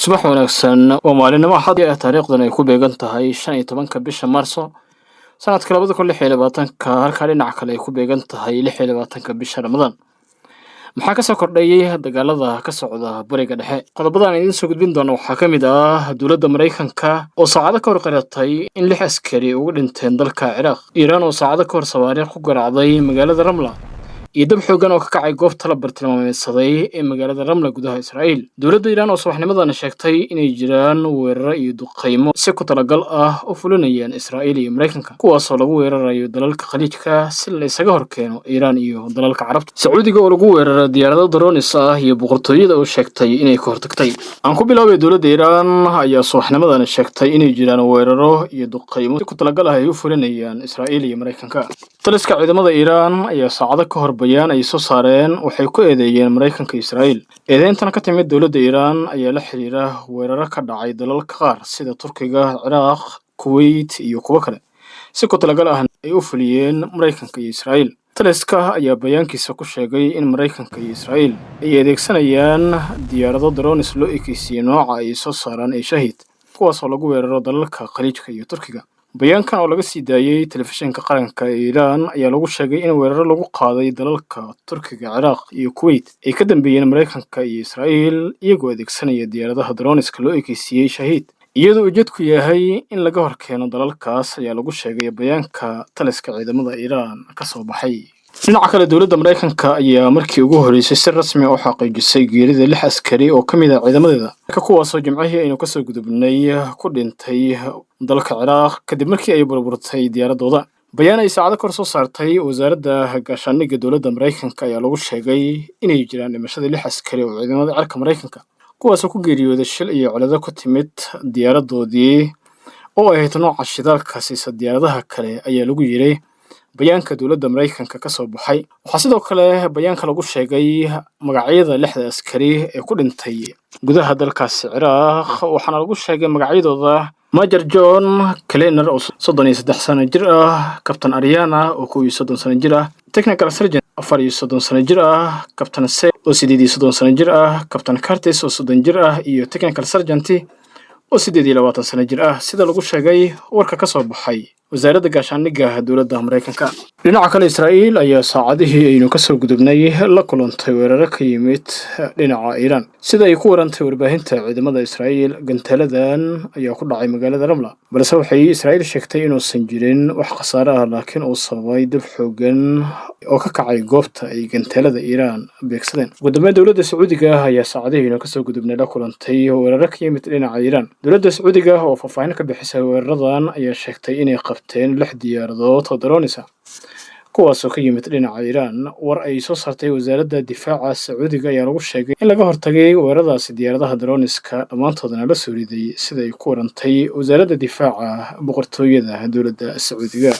subax wanaagsan waa maalinimo axad ah taariikhdan ay ku beegan tahay 15 bisha Maarso sanadka 2026 halka dhinaca kale ay ku beegan tahay 26 bisha Ramadaan. maxaa ka soo kordhayay dagaalada ka socda bariga dhexe? qodobadan idin soo gudbin doona waxaa ka mid ah dowladda Mareykanka oo saacado ka hor qaratay in 6 askari ugu dhinteen dalka Ciraaq. Iiraan oo saacado ka hor sawaariikh ku garaacday magaalada Ramla iyo dab xoogan oo ka kacay goobta la bartilmaameedsaday ee magaalada Ramla gudaha Israa'iil. Dowladda Iiraan oo subaxnimadan sheegtay inay jiraan weeraro iyo duqeymo si ku talagal ah oo fulinayaan Israa'iil iyo Mareykanka, kuwaas oo lagu weerarayo dalalka Khaliijka si la isaga horkeeno Iiraan iyo dalalka Carabta. Sacuudiga oo lagu weeraray diyaarado drones ah iyo boqortooyada oo sheegtay inay ka hortagtay. aan ku bilaabay dowladda Iiraan ayaa subaxnimadan sheegtay inay jiraan weeraro iyo duqeymo si ku talagal ah ay u fulinayaan Israa'iil iyo Mareykanka. taliska ciidamada Iiraan ayaa saacado ka hor bayaan ay soo saareen waxay ku eedeeyeen Mareykanka iyo Israa'iil. eedeyntan ka timid dowladda Iiraan ayaa la xiriira weeraro ka dhacay dalalka qaar sida Turkiga, Ciraaq, Kuwait iyo kuwo kale si ku talagal ah ay u fuliyeen Mareykanka iyo Israa'iil. taliska ayaa bayaankiisa ku sheegay in Mareykanka iyo Israa'iil ay adeegsanayaan diyaarado drones loo ekeysiyay nooca ay soo saaraan ee Shaheed, kuwaas oo lagu weeraro dalalka Khaliijka iyo Turkiga. bayaankan oo laga sii daayay telefishinka qaranka ee Iiraan ayaa lagu sheegay in weeraro lagu qaaday dalalka Turkiga, Ciraaq iyo Kuwait ay ka dambeeyeen Mareykanka iyo Israa'iil iyagoo adeegsanaya diyaaradaha droneska loo ekeysiyay Shaheed, iyadoo ujeedku yahay in laga horkeeno dalalkaas ayaa lagu sheegay bayaanka taliska ciidamada Iiraan ka soo baxay. dhinaca kale dowladda Mareykanka ayaa markii ugu horeysay si rasmi ah u xaqiijisay geerida 6 askari oo ka mid ah ciidamadeeda, kuwaas oo jimcihii aynu ka soo gudubnay ku dhintay dalka Ciraaq kadib markii ay burburtay diyaaradooda. bayaan ay saacado ka hor soo saartay wasaaradda gaashaandhigga dowladda Mareykanka ayaa lagu sheegay inay jiraan dhimashada 6 askari oo ciidamada cirka Mareykanka, kuwaas oo ku geeriyooday shil iyo cilado ku timid diyaaradoodii oo ahayd nooca shidaalka siisa diyaaradaha kale ayaa lagu yiri bayaanka dowladda Mareykanka ka soo baxay. waxaa sidoo kale bayaanka lagu sheegay magacyada 6 askari ee ku dhintay gudaha dalkaasi Ciraaq, waxaana lagu sheegay magacyadooda Major John Kleiner oo 33 sano jir ah, Captain Ariana oo 30 sano jir ah, Technical Sergeant 34 sano jir ah, Captain C oo 30 sano jir ah, Captain Curtis oo 30 jir ah iyo Technical Sergeant oo 28 sano jir ah, sida lagu sheegay warka ka soo baxay wasaaradda gaashaandhigga dowladda Mareykanka. dhinaca kale Israa'iil ayaa saacadihii aynu ka soo gudubnay la kulantay weeraro ka yimid dhinaca Iiraan, sida ay ku warantay warbaahinta ciidamada Israa'iil. gantaaladan ayaa ku dhacay magaalada Ramla, balse waxay Israa'iil sheegtay inuusan jirin wax khasaare ah, laakiin uu sababay dab xoogan oo ka kacay goobta ay gantaalada Iiraan beegsadeen. ugu dambeyn dowladda Sacuudiga ayaa saacadihii aynu ka soo gudubnay la kulantay weeraro ka yimid dhinaca Iiraan. dowladda Sacuudiga oo faahfaahin ka bixisay weeraradan ayaa sheegtay inay qabteen 6 diyaaradood oo drones ah, kuwaas oo ka yimid dhinaca Iiraan. war ay soo saartay wasaaradda difaaca Sacuudiga ayaa lagu sheegay in laga hortagay weeraradaasi diyaaradaha droneska dhammaantoodna la soo riday, sida ay ku warantay wasaaradda difaaca boqortooyada dowladda Sacuudiga.